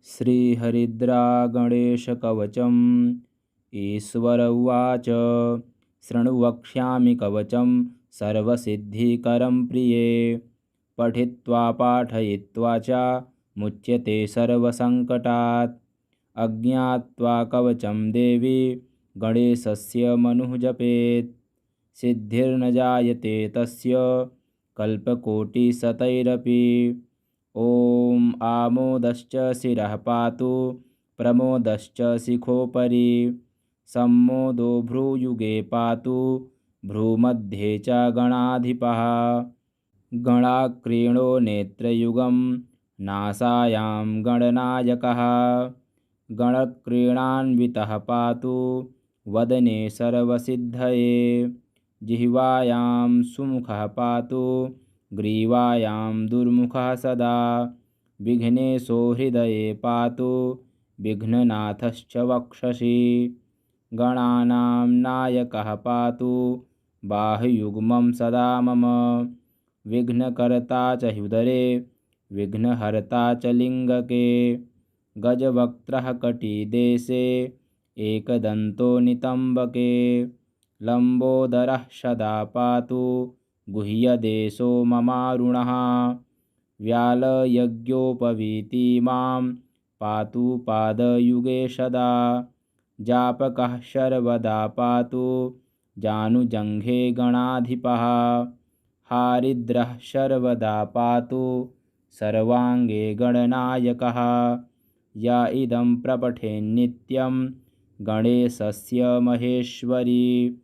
श्रीहरिद्रागणेशकवचम्। ईश्वर उवाच शृणु वक्ष्यामि कवचं सर्वसिद्धिकरं प्रिये। पठित्वा पाठयित्वा च मुच्यते सर्वसङ्कटात्। अज्ञात्वा कवचं देवी गणेशस्य मनुः जपेत्। सिद्धिर्न जायते तस्य कल्पकोटिशतैरपि। ॐ आमोदश्च शिरः पातु प्रमोदश्च शिखोपरि। सम्मोदो भ्रूयुगे पातु भ्रूमध्ये च गणाधिपः। गणाक्रीणो नेत्रयुगं नासायां गणनायकः। गणक्रीणान्वितः पातु वदने सर्वसिद्धये। जिह्वायां सुमुखः पातु ग्रीवायां दुर्मुखः सदा। विघ्नेशो हृदये पातु विघ्ननाथश्च वक्षसि। गणानां नायकः पातु बाहुयुग्मं सदा मम। विघ्नकर्ता च ह्युदरे विघ्नहर्ता च लिङ्गके। गजवक्त्रः कटिदेशे एकदन्तो नितम्बके। लम्बोदरः सदा पातु गुह्यदेशो ममारुणः। व्यालयज्ञोपवीतिमां पातु पादयुगे सदा। जापकः सर्वदा पातु जानुजङ्घे गणाधिपः। हारिद्रः सर्वदा पातु सर्वाङ्गे गणनायकः। य इदं प्रपठेन्नित्यं गणेशस्य महेश्वरी।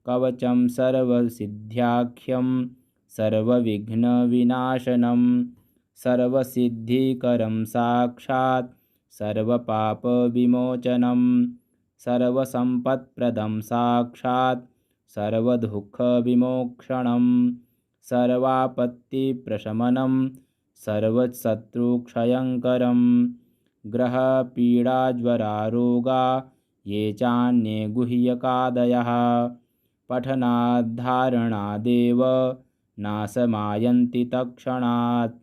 कवचं सर्वसिद्ध्याख्यं सर्वविघ्नविनाशनं। सर्वसिद्धिकरं साक्षात् सर्वपापविमोचनं। सर्वसम्पत्प्रदं साक्षात् सर्वदुःखविमोक्षणं। सर्वापत्तिप्रशमनं सर्वशत्रुक्षयङ्करं। ग्रहपीडाज्वरारोगा ये चान्ये गुह्यकादयः। पठनाद्धारणादेव नाशमायन्ति तत्क्षणात्।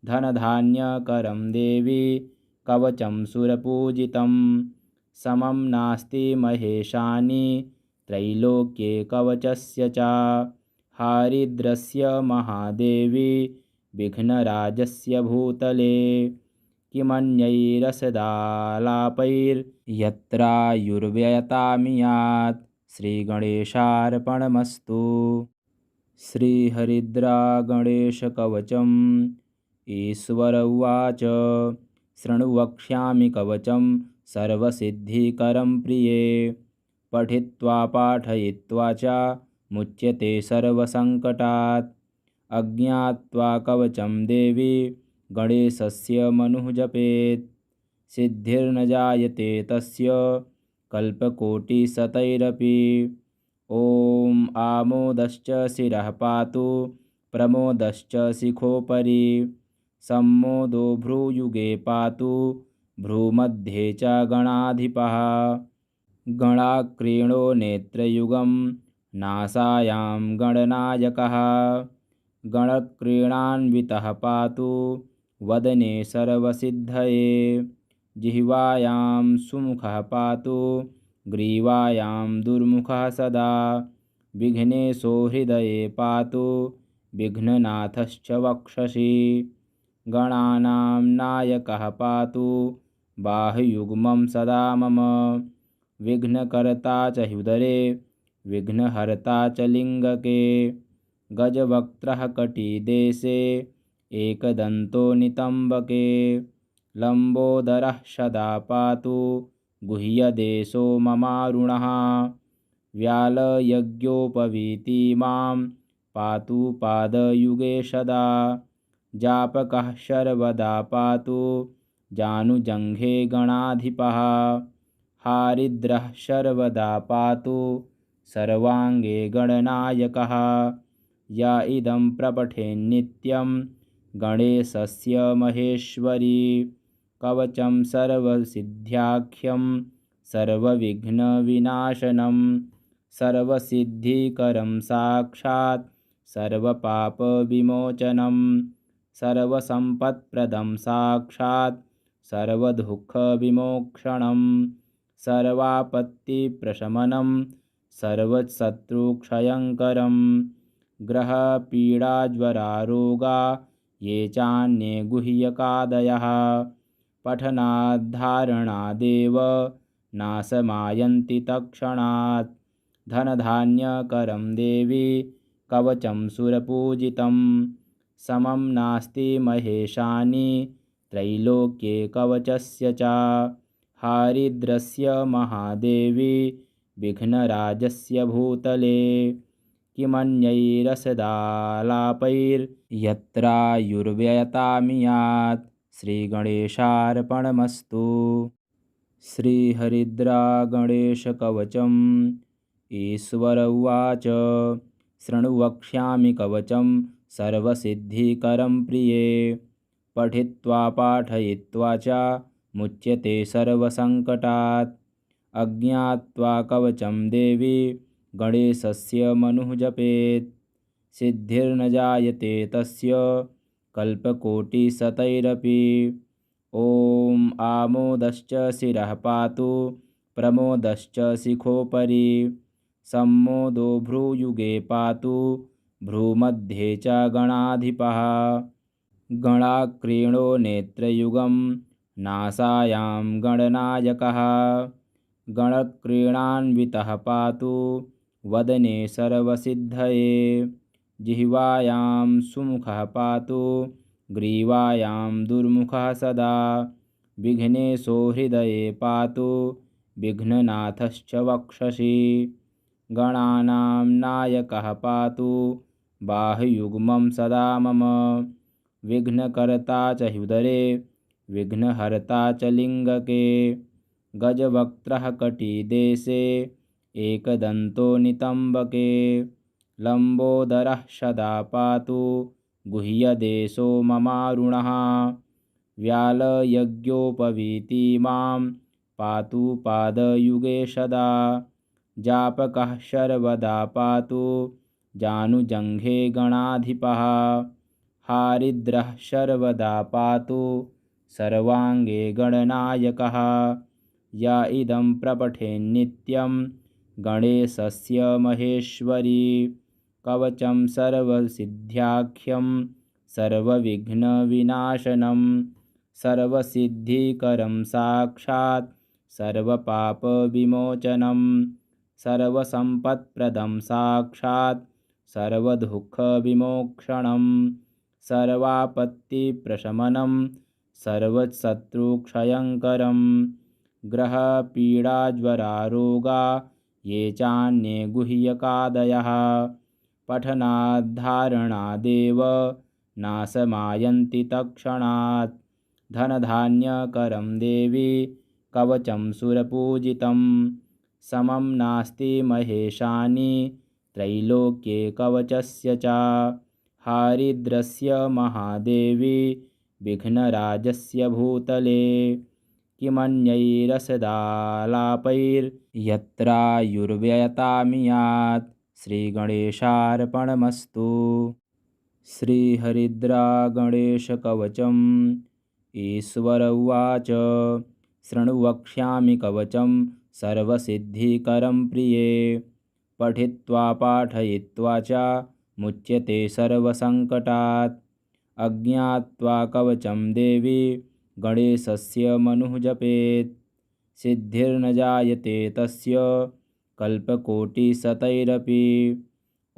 धनधान्यकरं देवी कवचं सुरपूजितं। समं नास्ति महेशानि त्रैलोक्ये कवचस्य च। हारिद्रस्य महादेवी विघ्नराजस्य भूतले। किमन्यैरसदालापैर्यत्रायुर्व्ययतामियात्। श्रीगणेशार्पणमस्तु। श्रीहरिद्रागणेशकवचम्। ईश्वर उवाच शृणु वक्ष्यामि कवचं सर्वसिद्धिकरं प्रिये। पठित्वा पाठयित्वा च मुच्यते सर्वसङ्कटात्। अज्ञात्वा कवचं देवी गणेशस्य मनुः जपेत्। सिद्धिर्न जायते तस्य कल्पकोटिशतैरपि। ॐ आमोदश्च शिरः पातु प्रमोदश्च शिखोपरि। सम्मोदो भ्रूयुगे पातु भ्रूमध्ये च गणाधिपः। गणाक्रीणो नेत्रयुगं नासायां गणनायकः। गणक्रीणान्वितः पातु वदने सर्वसिद्धये। जिह्वायां सुमुखः पातु ग्रीवायां दुर्मुखः सदा। विघ्नेशो हृदये पातु विघ्ननाथश्च वक्षसि। गणानां नायकः पातु बाहुयुग्मं सदा मम। विघ्नकर्ता च ह्युदरे विघ्नहर्ता च लिङ्गके। गजवक्त्रः कटिदेशे एकदन्तो नितम्बके। लम्बोदरः सदा पातु गुह्यदेशो ममारुणः। व्यालयज्ञोपवीतिमां पातु पादयुगे सदा। जापकः सर्वदा पातु जानुजङ्घे गणाधिपः। हारिद्रः सर्वदा पातु सर्वाङ्गे गणनायकः। य इदं प्रपठेन्नित्यं गणेशस्य महेश्वरी। कवचं सर्वसिद्ध्याख्यं सर्वविघ्नविनाशनं। सर्वसिद्धिकरं साक्षात् सर्वपापविमोचनं। सर्वसम्पत्प्रदं साक्षात् सर्वदुःखविमोक्षणं सर्वापत्तिप्रशमनं सर्वशत्रुक्षयङ्करं ग्रहपीडाज्वरारोगा ये चान्ये गुह्यकादयः पठनाद्धारणादेव नाशमायन्ति तत्क्षणात् धनधान्यकरं देवी कवचं सुरपूजितं समं नास्ति महेशानि त्रैलोक्ये कवचस्य च हारिद्रस्य महादेवी विघ्नराजस्य भूतले किमन्यैरसदालापैर्यत्रायुर्व्ययतामियात् श्रीगणेशार्पणमस्तु। श्रीहरिद्रागणेशकवचम् ईश्वर उवाच शृणु वक्ष्यामि कवचं सर्वसिद्धिकरं प्रिये पठित्वा पाठयित्वा च मुच्यते सर्वसङ्कटात् अज्ञात्वा कवचं देवी गणेशस्य मनुः जपेत् सिद्धिर्न जायते तस्य कल्पकोटिशतैरपि ॐ आमोदश्च शिरः पातु प्रमोदश्च शिखोपरि सम्मोदो भ्रूयुगे पातु भ्रूमध्ये च गणाधिपः गणाक्रीणो नेत्रयुगं नासायां गणनायकः गणक्रीणान्वितः पातु वदने सर्वसिद्धये जिह्वायां सुमुखः पातु ग्रीवायां दुर्मुखः सदा विघ्नेशो हृदये पातु विघ्ननाथश्च वक्षसि गणानां नायकः पातु बाहुयुग्मं सदा मम विघ्नकर्ता च ह्युदरे विघ्नहर्ता च लिङ्गके गजवक्त्रः कटिदेशे एकदन्तो नितम्बके लम्बोदरः सदा पातु गुह्यदेशो ममारुणः व्यालयज्ञोपवीतिमां पातु पादयुगे सदा जापकः सर्वदा पातु जानुजङ्घे गणाधिपः हारिद्रः सर्वदा पातु सर्वाङ्गे गणनायकः य इदं प्रपठेन्नित्यं गणेशस्य महेश्वरी कवचं सर्वसिद्ध्याख्यं सर्वविघ्नविनाशनं सर्वसिद्धिकरं साक्षात् सर्वपापविमोचनं सर्वसम्पत्प्रदं साक्षात् सर्वदुःखविमोक्षणं सर्वापत्तिप्रशमनं सर्वशत्रुक्षयङ्करं ग्रहपीडाज्वरारोगा ये चान्ये गुह्यकादयः पठनाद्धारणादेव नाशमायन्ति तत्क्षणात् धनधान्यकरं देवी कवचं सुरपूजितं समं नास्ति महेशानि त्रैलोक्ये कवचस्य च हारिद्रस्य महादेवी विघ्नराजस्य भूतले किमन्यैरसदालापैर्यत्रायुर्व्ययतामियात् श्रीगणेशार्पणमस्तु। श्रीहरिद्रागणेशकवचम् ईश्वर उवाच शृणु वक्ष्यामि कवचं सर्वसिद्धिकरं प्रिये पठित्वा पाठयित्वा च मुच्यते सर्वसङ्कटात् अज्ञात्वा कवचं देवी गणेशस्य मनुः जपेत् सिद्धिर्न जायते तस्य कल्पकोटिशतैरपि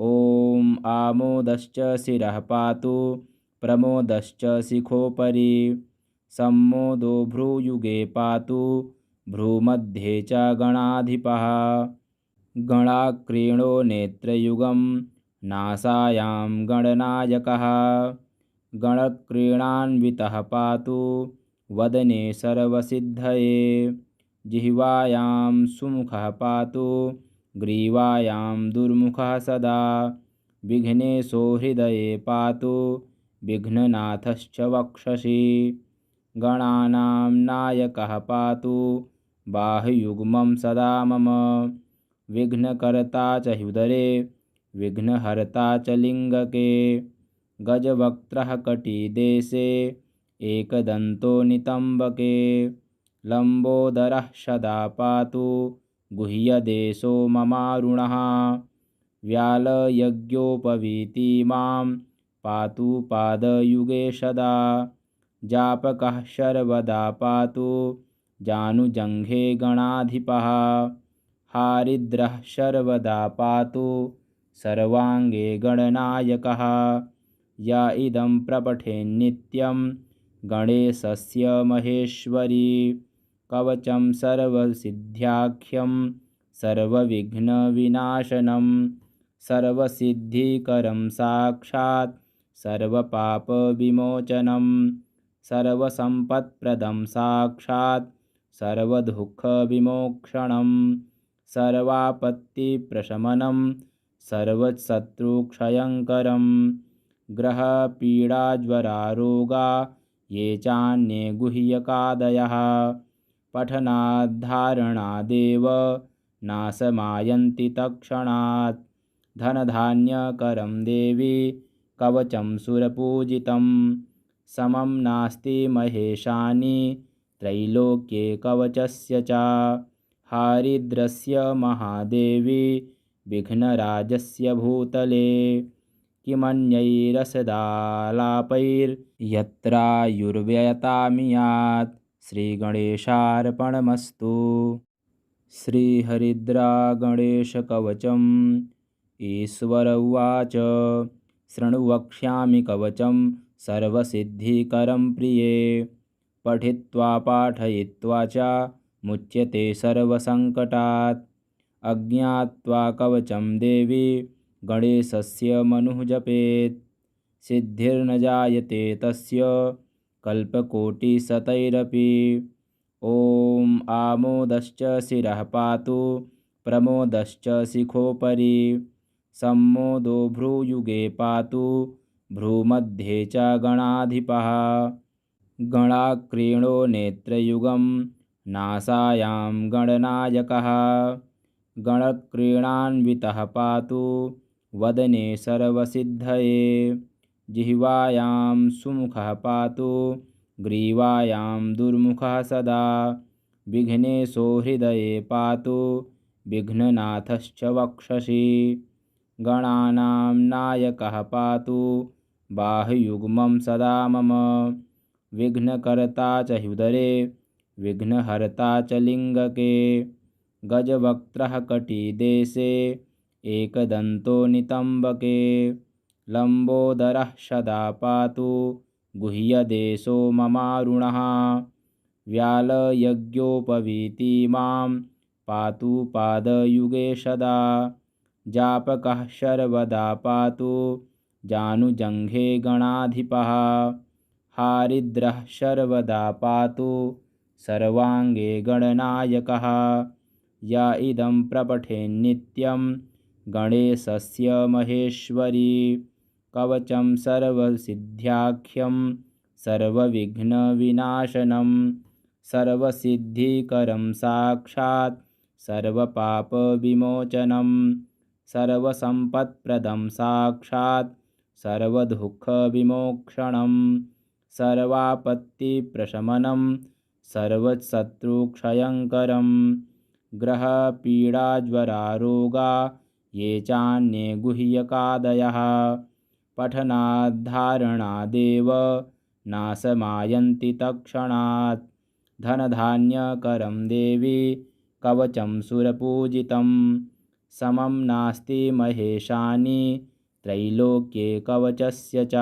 ॐ आमोदश्च शिरः पातु प्रमोदश्च शिखोपरि सम्मोदो भ्रूयुगे पातु भ्रूमध्ये च गणाधिपः गणाक्रीणो नेत्रयुगं नासायां गणनायकः गणक्रीणान्वितः पातु वदने सर्वसिद्धये जिह्वायां सुमुखः पातु ग्रीवायां दुर्मुखः सदा विघ्नेशो हृदये पातु विघ्ननाथश्च वक्षसि गणानां नायकः पातु बाहुयुग्मं सदा मम विघ्नकर्ता च ह्युदरे विघ्नहर्ता च लिङ्गके गजवक्त्रः कटिदेशे एकदन्तो नितम्बके लम्बोदरः सदा पातु गुह्यदेशो ममारुणः व्यालयज्ञोपवीति मां पातु पादयुगे सदा जापकः सर्वदा पातु जानुजङ्घे गणाधिपः हारिद्रः सर्वदा पातु सर्वाङ्गे गणनायकः य इदं प्रपठेन्नित्यं गणेशस्य महेश्वरी कवचं सर्वसिद्ध्याख्यं सर्वविघ्नविनाशनं सर्वसिद्धिकरं साक्षात् सर्वपापविमोचनं सर्वसम्पत्प्रदं साक्षात् सर्वदुःखविमोक्षणं सर्वापत्तिप्रशमनं सर्वशत्रुक्षयङ्करं ग्रहपीडाज्वरारोगा ये चान्ये गुह्यकादयः पठनाद्धारणादेव नाशमायन्ति तत्क्षणात् धनधान्यकरं देवी कवचं सुरपूजितं समं नास्ति महेशानि त्रैलोक्ये कवचस्य च हारिद्रस्य महादेवी विघ्नराजस्य भूतले किमन्यैरसदालापैर्यत्रायुर्व्ययतामियात् श्रीगणेशार्पणमस्तु। श्रीहरिद्रा गणेशकवचम् ईश्वर उवाच शृणु वक्ष्यामि कवचं सर्वसिद्धिकरं प्रिये पठित्वा पाठयित्वा च मुच्यते सर्वसङ्कटात् अज्ञात्वा कवचं देवी गणेशस्य मनुः जपेत् सिद्धिर्न जायते तस्य कल्पकोटिशतैरपि ॐ आमोदश्च शिरः पातु प्रमोदश्च शिखोपरि सम्मोदो भ्रूयुगे पातु भ्रूमध्ये च गणाधिपः गणाक्रीणो नेत्रयुगं नासायां गणनायकः गणक्रीणान्वितः पातु वदने सर्वसिद्धये जिह्वायां सुमुखः पातु ग्रीवायां दुर्मुखः सदा विघ्नेशो हृदये पातु विघ्ननाथश्च वक्षसि गणानां नायकः पातु बाहुयुग्मं सदा मम विघ्नकर्ता च ह्युदरे विघ्नहर्ता च लिङ्गके गजवक्त्रः कटिदेशे एकदन्तो नितम्बके लम्बोदरः सदा पातु गुह्यदेशो ममारुणः व्यालयज्ञोपवीति मां पातु पादयुगे सदा जापकः सर्वदा पातु जानुजङ्घे गणाधिपः हारिद्रः सर्वदा पातु सर्वाङ्गे गणनायकः य इदं प्रपठेन्नित्यं गणेशस्य महेश्वरी कवचं सर्वसिद्ध्याख्यं सर्वविघ्नविनाशनं सर्वसिद्धिकरं साक्षात् सर्वपापविमोचनं सर्वसम्पत्प्रदं साक्षात् सर्वदुःखविमोक्षणं सर्वापत्तिप्रशमनं सर्वशत्रुक्षयङ्करं ग्रहपीडाज्वरारोगा ये चान्ये गुह्यकादयः पठनाद्धारणादेव नाशमायन्ति तत्क्षणात् धनधान्यकरं देवी कवचं सुरपूजितं समं नास्ति महेशानि त्रैलोक्ये कवचस्य च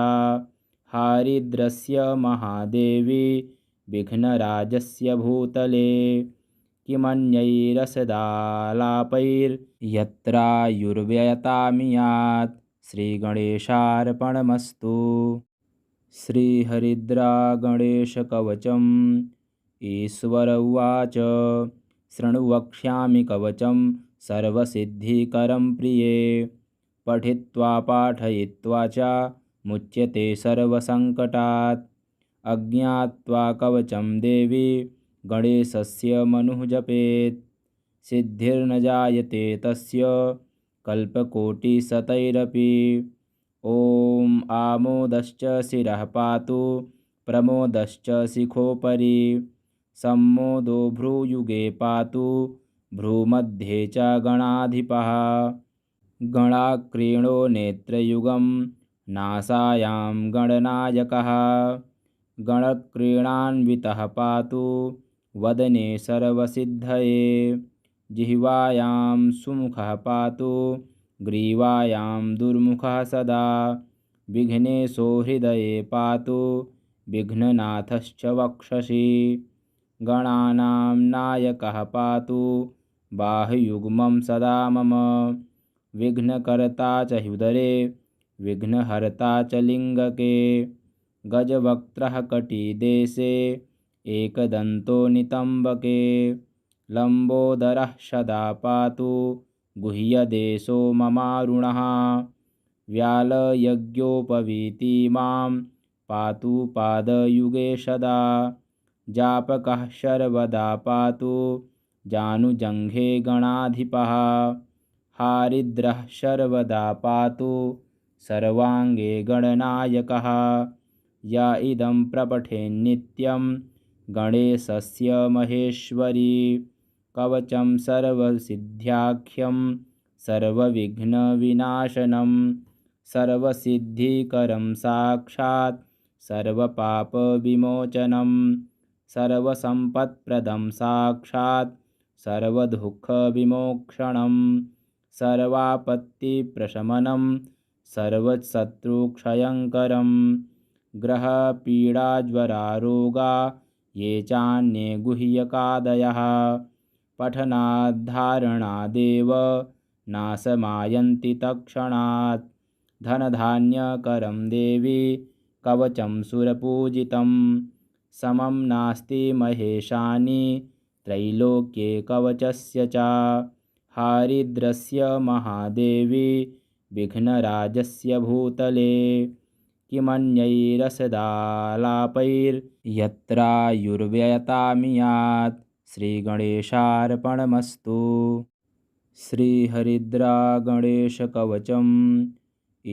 हारिद्रस्य महादेवी विघ्नराजस्य भूतले किमन्यैरसदालापैर्यत्रायुर्व्ययतामियात् श्रीगणेशार्पणमस्तु। श्रीहरिद्रा गणेशकवचम् ईश्वर उवाच शृणु वक्ष्यामि कवचं सर्वसिद्धिकरं प्रिये पठित्वा पाठयित्वा च मुच्यते सर्वसङ्कटात् अज्ञात्वा कवचं देवी गणेशस्य मनुः जपेत् सिद्धिर्न जायते तस्य कल्पकोटिशतैरपि ॐ आमोदश्च शिरः पातु प्रमोदश्च शिखोपरि सम्मोदो भ्रूयुगे पातु भ्रूमध्ये च गणाधिपः गणाक्रीणो नेत्रयुगं नासायां गणनायकः गणक्रीणान्वितः पातु वदने सर्वसिद्धये जिह्वायां सुमुखः पातु ग्रीवायां दुर्मुखः सदा विघ्नेशो हृदये पातु विघ्ननाथश्च वक्षसि गणानां नायकः पातु बाहुयुग्मं सदा मम विघ्नकर्ता च ह्युदरे विघ्नहर्ता च लिङ्गके गजवक्त्रः कटिदेशे एकदन्तो नितम्बके लम्बोदरः सदा पातु गुह्यदेशो ममारुणः व्यालयज्ञोपवीतिमां पातु पादयुगे सदा जापकः सर्वदा पातु जानुजङ्घे गणाधिपः हारिद्रः सर्वदा पातु सर्वाङ्गे गणनायकः य इदं प्रपठेन्नित्यं गणेशस्य महेश्वरी कवचं सर्वसिद्ध्याख्यं सर्वविघ्नविनाशनं सर्वसिद्धिकरं साक्षात् सर्वपापविमोचनं सर्वसम्पत्प्रदं साक्षात् सर्वदुःखविमोक्षणं सर्वापत्तिप्रशमनं सर्वशत्रुक्षयङ्करं ग्रहपीडाज्वरारोगा ये चान्ये गुह्यकादयः पठनाद्धारणादेव नाशमायन्ति तत्क्षणात् धनधान्यकरं देवी कवचं सुरपूजितं समं नास्ति महेशानि त्रैलोक्ये कवचस्य च हारिद्रस्य महादेवी विघ्नराजस्य भूतले किमन्यैरसदालापैर्यत्रायुर्व्ययतामियात् श्रीगणेशार्पणमस्तु। श्रीहरिद्रागणेशकवचम्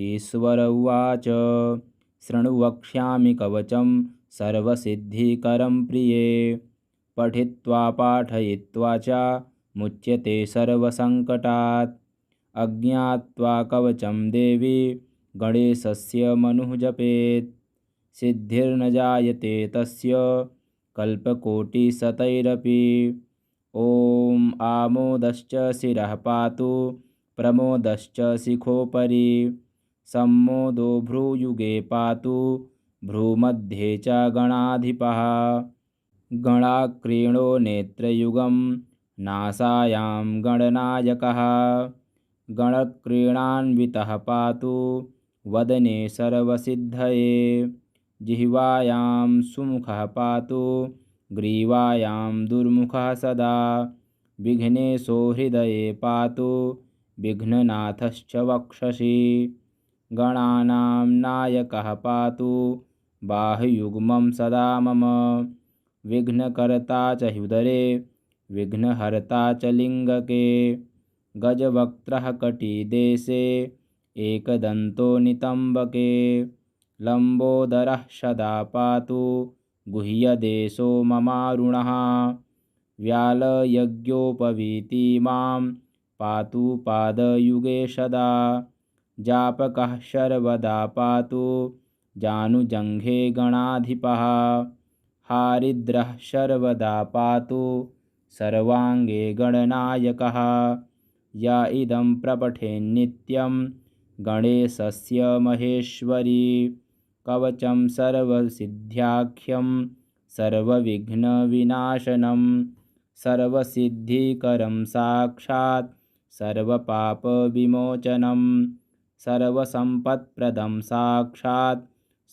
ईश्वर उवाच शृणु वक्ष्यामि कवचं सर्वसिद्धिकरं प्रिये पठित्वा पाठयित्वा च मुच्यते सर्वसङ्कटात् अज्ञात्वा कवचं देवी गणेशस्य मनुः जपेत् सिद्धिर्न जायते तस्य कल्पकोटिशतैरपि ॐ आमोदश्च शिरः पातु प्रमोदश्च शिखोपरि सम्मोदो भ्रूयुगे पातु भ्रूमध्ये च गणाधिपः गणाक्रीणो नेत्रयुगं नासायां गणनायकः गणक्रीणान्वितः पातु वदने सर्वसिद्धये जिह्वायां सुमुखः पातु ग्रीवायां दुर्मुखः सदा विघ्नेशो हृदये पातु विघ्ननाथश्च वक्षसि गणानां नायकः पातु बाहुयुग्मं सदा मम विघ्नकर्ता च ह्युदरे विघ्नहर्ता च लिङ्गके गजवक्त्रः कटिदेशे एकदन्तो नितम्बके लम्बोदरः सदा पातु गुह्यदेशो ममारुणः व्यालयज्ञोपवीतिमां पातु पादयुगे सदा जापकः सर्वदा पातु जानुजङ्घे गणाधिपः हारिद्रः सर्वदा पातु सर्वाङ्गे गणनायकः य इदं प्रपठेन्नित्यं गणेशस्य महेश्वरी कवचं सर्वसिद्ध्याख्यं सर्वविघ्नविनाशनं सर्वसिद्धिकरं साक्षात् सर्वपापविमोचनं सर्वसम्पत्प्रदं साक्षात्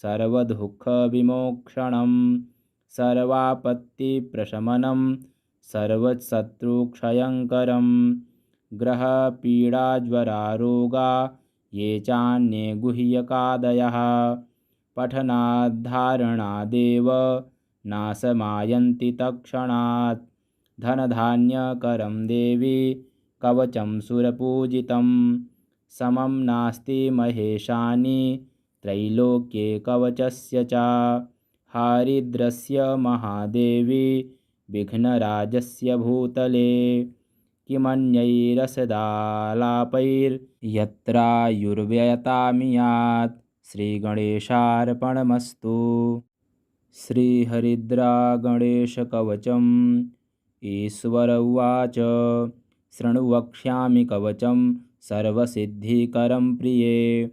सर्वदुःखविमोक्षणं सर्वापत्तिप्रशमनं सर्वशत्रुक्षयङ्करं ग्रहपीडाज्वरारोगा ये चान्ये गुह्यकादयः पठनाद्धारणादेव नाशमायन्ति तत्क्षणात् धनधान्यकरं देवी कवचं सुरपूजितं समं नास्ति महेशानि त्रैलोक्ये कवचस्य च हारिद्रस्य महादेवी विघ्नराजस्य भूतले किमन्यैरसदालापैर्यत्रायुर्व्ययतामियात् श्रीगणेशार्पणमस्तु। श्रीहरिद्रा गणेशकवचम्। ईश्वर उवाच शृणु वक्ष्यामि कवचं सर्वसिद्धिकरं प्रिये।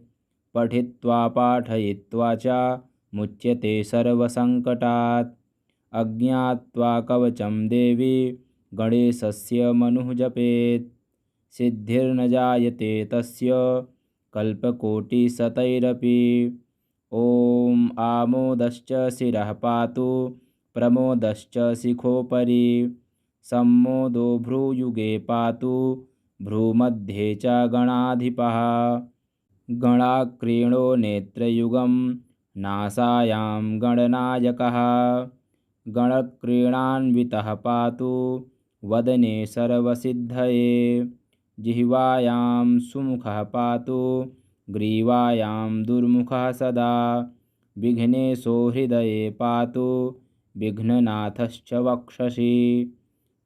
पठित्वा पाठयित्वा च मुच्यते सर्वसङ्कटात्। अज्ञात्वा कवचं देवी गणेशस्य मनुः जपेत्। सिद्धिर्न जायते तस्य कल्पकोटिशतैरपि। ॐ आमोदश्च शिरः पातु प्रमोदश्च शिखोपरि। सम्मोदो भ्रूयुगे पातु भ्रूमध्ये च गणाधिपः। गणाक्रीणो नेत्रयुगं नासायां गणनायकः। गणक्रीणान्वितः पातु वदने सर्वसिद्धये। जिह्वायां सुमुखः पातु ग्रीवायां दुर्मुखः सदा। विघ्नेशो हृदये पातु विघ्ननाथश्च वक्षसि।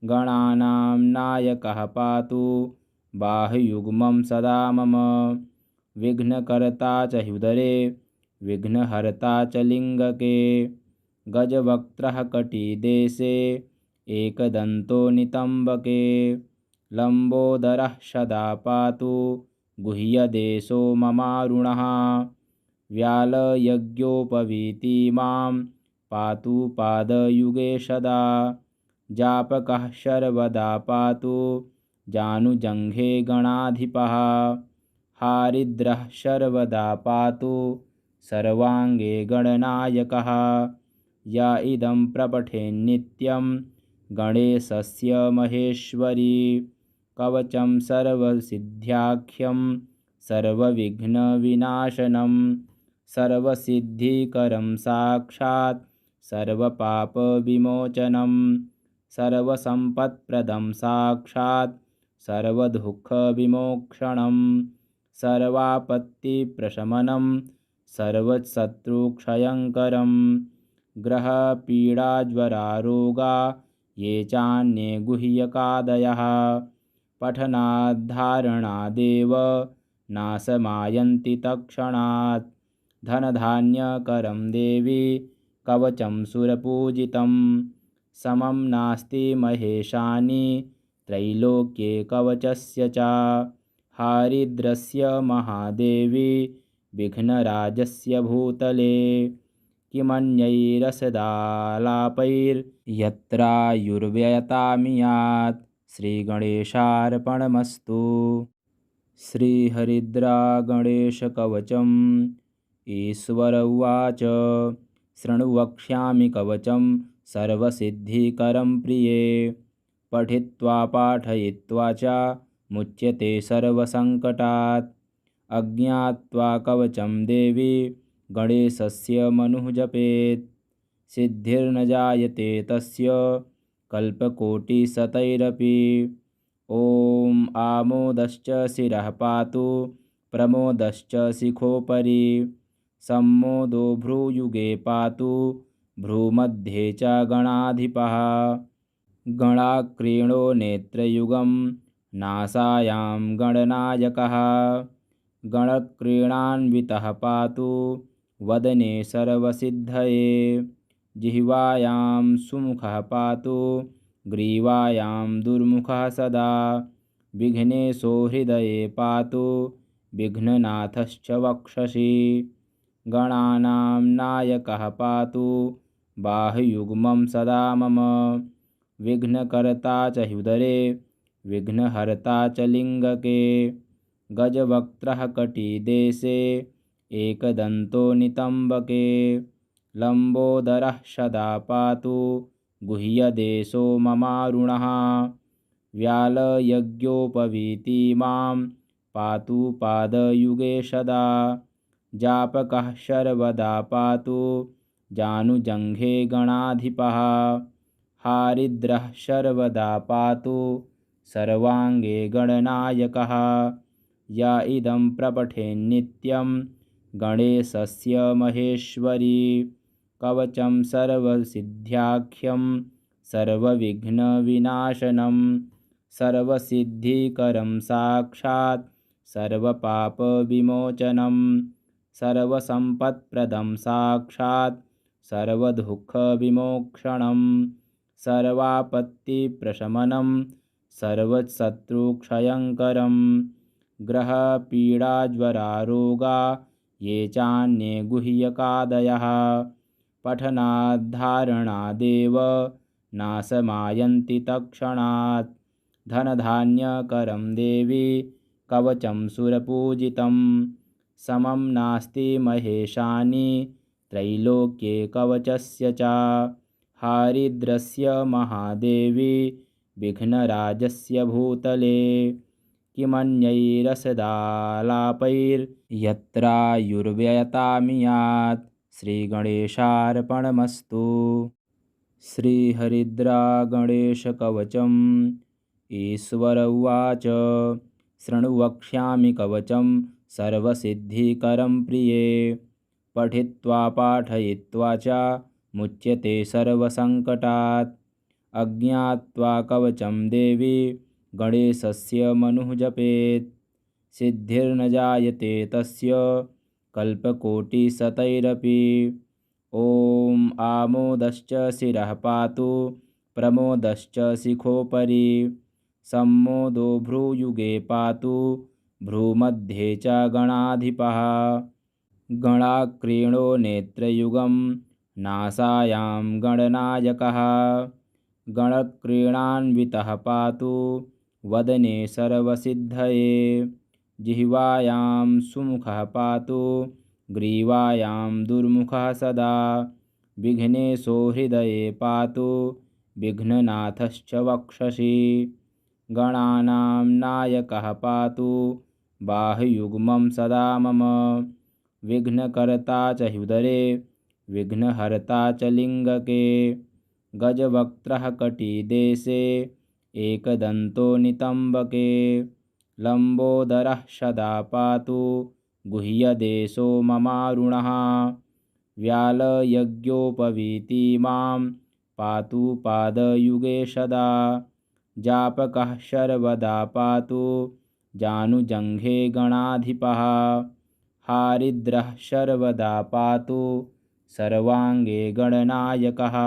गणानां नायकः पातु बाहुयुग्मं सदा मम। विघ्नकर्ता च ह्युदरे विघ्नहर्ता च लिङ्गके। गजवक्त्रः कटिदेशे एकदन्तो नितम्बके। लम्बोदरः सदा पातु गुह्यदेशो ममारुणः। व्यालयज्ञोपवीतिमां पातु पादयुगे सदा। जापकः सर्वदा पातु जानुजङ्घे गणाधिपः। हारिद्रः सर्वदा पातु सर्वाङ्गे गणनायकः। य इदं प्रपठेन्नित्यं गणेशस्य महेश्वरी। कवचं सर्वसिद्ध्याख्यं सर्वविघ्नविनाशनं। सर्वसिद्धिकरं साक्षात् सर्वपापविमोचनं। सर्वसम्पत्प्रदं साक्षात् सर्वदुःखविमोक्षणं। सर्वापत्तिप्रशमनं सर्वशत्रुक्षयङ्करं। ग्रहपीडाज्वरारोगा ये चान्ये गुह्यकादयः। पठनाद्धारणादेव नाशमायन्ति तत्क्षणात्। धनधान्यकरं देवी कवचं सुरपूजितं। समं नास्ति महेशानि त्रैलोक्ये कवचस्य च। हारिद्रस्य महादेवी विघ्नराजस्य भूतले किमन्यैरसदालापैर्यत्रायुर्व्ययतामियात् श्रीगणेशार्पणमस्तु। श्रीहरिद्रा गणेशकवचम्। ईश्वर उवाच शृणु वक्ष्यामि कवचं सर्वसिद्धिकरं प्रिये। पठित्वा पाठयित्वा च मुच्यते सर्वसङ्कटात्। अज्ञात्वा कवचं देवी गणेशस्य मनुः जपेत्। सिद्धिर्न जायते तस्य कल्पकोटिशतैरपि। ॐ आमोदश्च शिरः पातु प्रमोदश्च शिखोपरि। सम्मोदो भ्रूयुगे पातु भ्रूमध्ये च गणाधिपः। गणाक्रीणो नेत्रयुगं नासायां गणनायकः। गणक्रीणान्वितः पातु वदने सर्वसिद्धये। जिह्वायां सुमुखः पातु ग्रीवायां दुर्मुखः सदा। विघ्नेशो हृदये पातु विघ्ननाथश्च वक्षसि। गणानां नायकः पातु बाहुयुग्मं सदा मम। विघ्नकर्ता च ह्युदरे विघ्नहर्ता च लिङ्गके। गजवक्त्रः कटिदेशे एकदन्तो नितम्बके। लम्बोदरः सदा पातु गुह्यदेशो ममारुणः। व्यालयज्ञोपवीतिमां पातु पादयुगे सदा। जापकः सर्वदा पातु जानुजङ्घे गणाधिपः। हारिद्रः सर्वदा पातु सर्वाङ्गे गणनायकः। य इदं प्रपठेन्नित्यं गणेशस्य महेश्वरी। कवचं सर्वसिद्ध्याख्यं सर्वविघ्नविनाशनं सर्वसिद्धिकरं साक्षात् सर्वपापविमोचनं सर्वसम्पत्प्रदं साक्षात् सर्वदुःखविमोक्षणं सर्वापत्तिप्रशमनं सर्वशत्रुक्षयङ्करं ग्रहपीडाज्वरारोगा ये चान्ये गुह्यकादयः पठनाद्धारणादेव नाशमायन्ति तत्क्षणात् धनधान्यकरं देवी कवचं सुरपूजितं समं नास्ति महेशानि त्रैलोक्ये कवचस्य च हारिद्रस्य महादेवी विघ्नराजस्य भूतले किमन्यैरसदालापैर्यत्रायुर्व्ययतामियात् श्रीगणेशार्पणमस्तु। श्रीहरिद्रागणेशकवचम् ईश्वर उवाच शृणु वक्ष्यामि कवचं सर्वसिद्धिकरं प्रिये पठित्वा पाठयित्वा च मुच्यते सर्वसङ्कटात् अज्ञात्वा कवचं देवी गणेशस्य मनुः जपेत् सिद्धिर्न जायते तस्य कल्पकोटिशतैरपि ॐ आमोदश्च शिरः पातु प्रमोदश्च शिखोपरि सम्मोदो भ्रूयुगे पातु भ्रूमध्ये च गणाधिपः गणाक्रीणो नेत्रयुगं नासायां गणनायकः गणक्रीणान्वितः पातु वदने सर्वसिद्धये जिह्वायां सुमुखः पातु ग्रीवायां दुर्मुखः सदा विघ्नेशो हृदये पातु विघ्ननाथश्च वक्षसि गणानां नायकः पातु बाहुयुग्मं सदा मम विघ्नकर्ता च ह्युदरे विघ्नहर्ता च लिङ्गके गजवक्त्रः कटिदेशे एकदन्तो नितम्बके लम्बोदरः सदा पातु गुह्यदेशो ममारुणः व्यालयज्ञोपवीतिमां पातु पादयुगे सदा जापकः सर्वदा पातु जानुजङ्घे गणाधिपः हारिद्रः सर्वदा पातु सर्वाङ्गे गणनायकः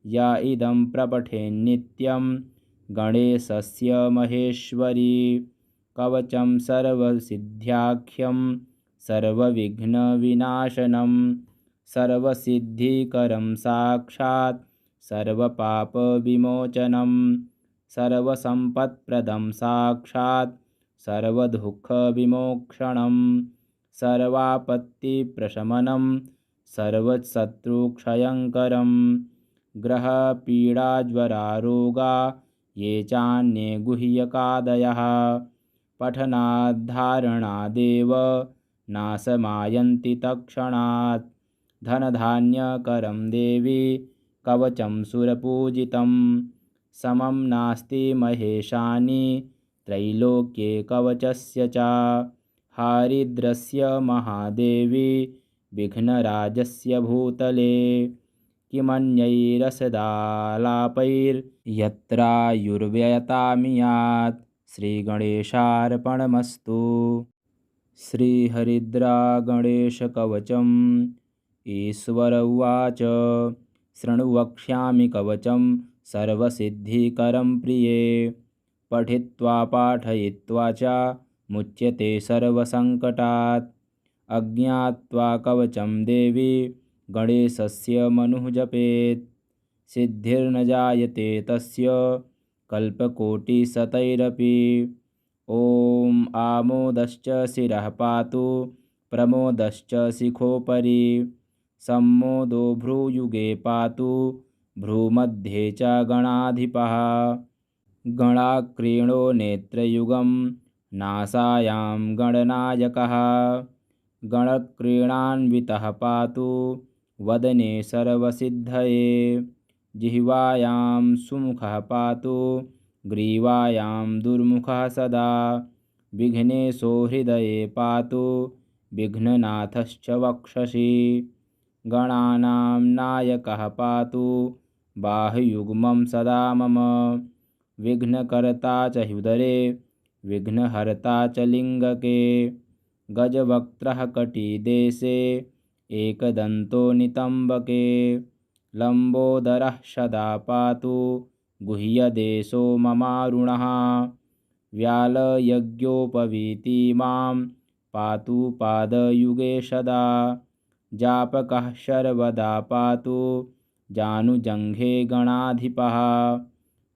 य इदं प्रपठेन्नित्यं गणेशस्य महेश्वरी कवचं सर्वसिद्ध्याख्यं सर्वविघ्नविनाशनं सर्वसिद्धिकरं साक्षात् सर्वपापविमोचनं सर्वसम्पत्प्रदं साक्षात् सर्वदुःखविमोक्षणं सर्वापत्तिप्रशमनं सर्वशत्रुक्षयङ्करं ग्रहपीडाज्वरारोगा ये चान्ये गुह्यकादयः पठनाद्धारणादेव नाशमायन्ति तत्क्षणात् धनधान्यकरं देवी कवचं सुरपूजितं समं नास्ति महेशानि त्रैलोक्ये कवचस्य च हारिद्रस्य महादेवी विघ्नराजस्य भूतले किमन्यैरसदालापैर्यत्रायुर्व्ययतामियात् श्रीगणेशार्पणमस्तु। श्रीहरिद्रागणेशकवचम् ईश्वर उवाच शृणु वक्ष्यामि कवचं सर्वसिद्धिकरं प्रिये पठित्वा पाठयित्वा च मुच्यते सर्वसङ्कटात् अज्ञात्वा कवचं देवी गणेशस्य मनुः जपेत् सिद्धिर्न जायते तस्य कल्पकोटिशतैरपि ॐ आमोदश्च शिरः पातु प्रमोदश्च शिखोपरि सम्मोदो भ्रूयुगे पातु भ्रूमध्ये च गणाधिपः गणाक्रीणो नेत्रयुगं नासायां गणनायकः गणक्रीणान्वितः पातु वदने सर्वसिद्धये जिह्वायां सुमुखः पातु ग्रीवायां दुर्मुखः सदा विघ्नेशो हृदये पातु विघ्ननाथश्च वक्षसि गणानां नायकः पातु बाहुयुग्मं सदा मम। विघ्नकर्ता च ह्युदरे विघ्नहर्ता च लिङ्गके। गजवक्त्रः कटिदेशे एकदन्तो नितम्बके। लम्बोदरः सदा पातु गुह्यदेशो ममारुणः। व्यालयज्ञोपवीतिमां पातु पादयुगे सदा। जापकः सर्वदा पातु जानुजङ्घे गणाधिपः।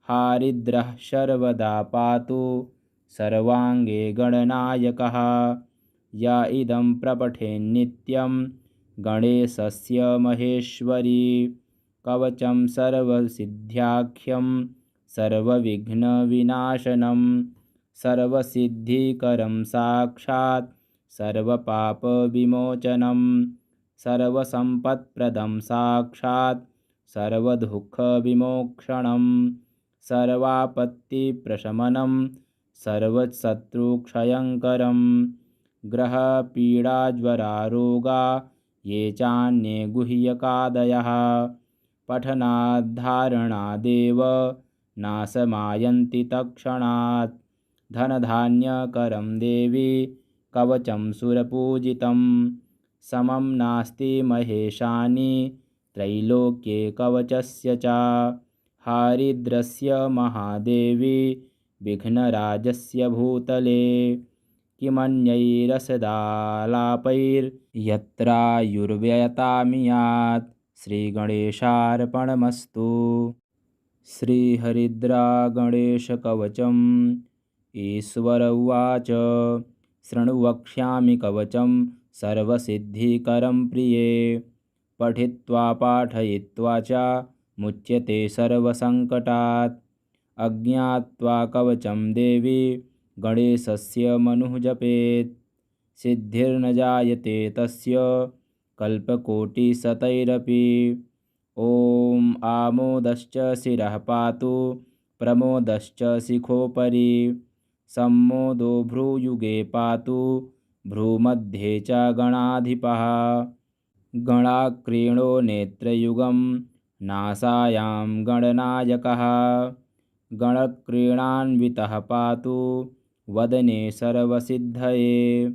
हारिद्रः सर्वदा पातु सर्वाङ्गे गणनायकः। य इदं प्रपठेन्नित्यं गणेशस्य महेश्वरी। कवचं सर्वसिद्ध्याख्यं सर्वविघ्नविनाशनं। सर्वसिद्धिकरं साक्षात् सर्वपापविमोचनं। सर्वसम्पत्प्रदं साक्षात् सर्वदुःखविमोक्षणं। सर्वापत्तिप्रशमनं सर्वशत्रुक्षयङ्करं। ग्रहपीडाज्वरारोगा ये चान्ये गुह्यकादयः। पठनाद्धारणादेव नाशमायन्ति तत्क्षणात्। धनधान्यकरं देवी कवचं सुरपूजितं। समं नास्ति महेशानि त्रैलोक्ये कवचस्य च। हारिद्रस्य महादेवी विघ्नराजस्य भूतले। किमन्यैरसदालापैर्यत्रायुर्व्ययतामियात्। श्रीगणेशार्पणमस्तु। श्रीहरिद्रा गणेशकवचम्। ईश्वर उवाच शृणु वक्ष्यामि कवचं सर्वसिद्धिकरं प्रिये। पठित्वा पाठयित्वा च मुच्यते सर्वसङ्कटात्। अज्ञात्वा कवचं देवी गणेशस्य मनुः जपेत्। सिद्धिर्न जायते तस्य कल्पकोटिशतैरपि। ॐ आमोदश्च शिरः पातु प्रमोदश्च शिखोपरि। सम्मोदो भ्रूयुगे पातु भ्रूमध्ये च गणाधिपः। गणाक्रीणो नेत्रयुगं नासायां गणनायकः। गणक्रीणान्वितः पातु वदने सर्वसिद्धये।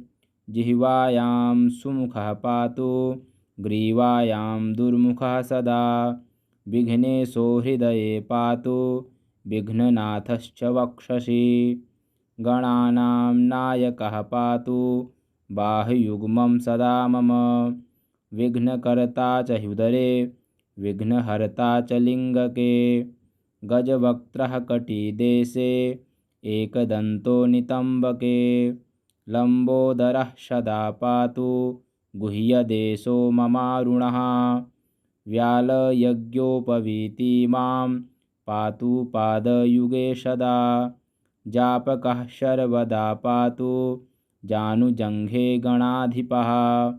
जिह्वायां सुमुखः पातु ग्रीवायां दुर्मुखः सदा। विघ्नेशो हृदये पातु विघ्ननाथश्च वक्षसि। गणानां नायकः पातु बाहुयुग्मं सदा मम। विघ्नकर्ता च ह्युदरे विघ्नहर्ता च लिङ्गके। गजवक्त्रः कटिदेशे एकदन्तो नितम्बके। लम्बोदरः सदा पातु गुह्यदेशो ममारुणः। व्यालयज्ञोपवीतिमां पातु पादयुगे सदा। जापकः सर्वदा पातु जानुजङ्घे गणाधिपः।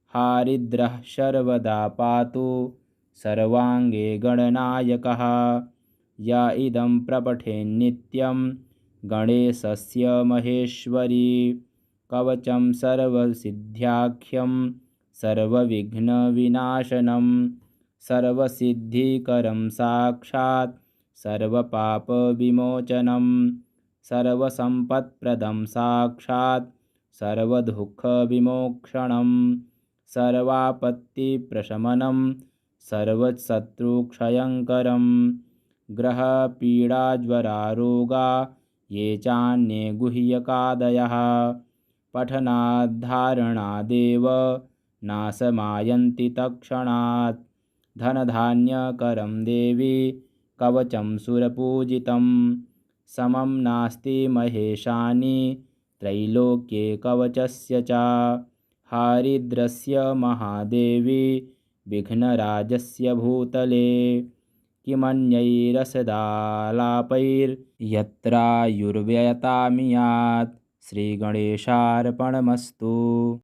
हारिद्रः सर्वदा पातु सर्वाङ्गे गणनायकः। य इदं प्रपठेन्नित्यं गणेशस्य महेश्वरी। कवचं सर्वसिद्ध्याख्यं सर्वविघ्नविनाशनं। सर्वसिद्धिकरं साक्षात् सर्वपापविमोचनं। सर्वसम्पत्प्रदं साक्षात् सर्वदुःखविमोक्षणं। सर्वापत्तिप्रशमनं सर्वशत्रुक्षयङ्करं। ग्रहपीडाज्वरारोगा ये चान्ये गुह्यकादयः। पठनाद्धारणादेव नाशमायन्ति तत्क्षणात्। धनधान्यकरं देवी कवचं सुरपूजितं। समं नास्ति महेशानि त्रैलोक्ये कवचस्य च। हारिद्रस्य महादेवी विघ्नराजस्य भूतले। किमन्यैरसदालापैर्यत्रायुर्व्ययतामियात्। श्रीगणेशार्पणमस्तु।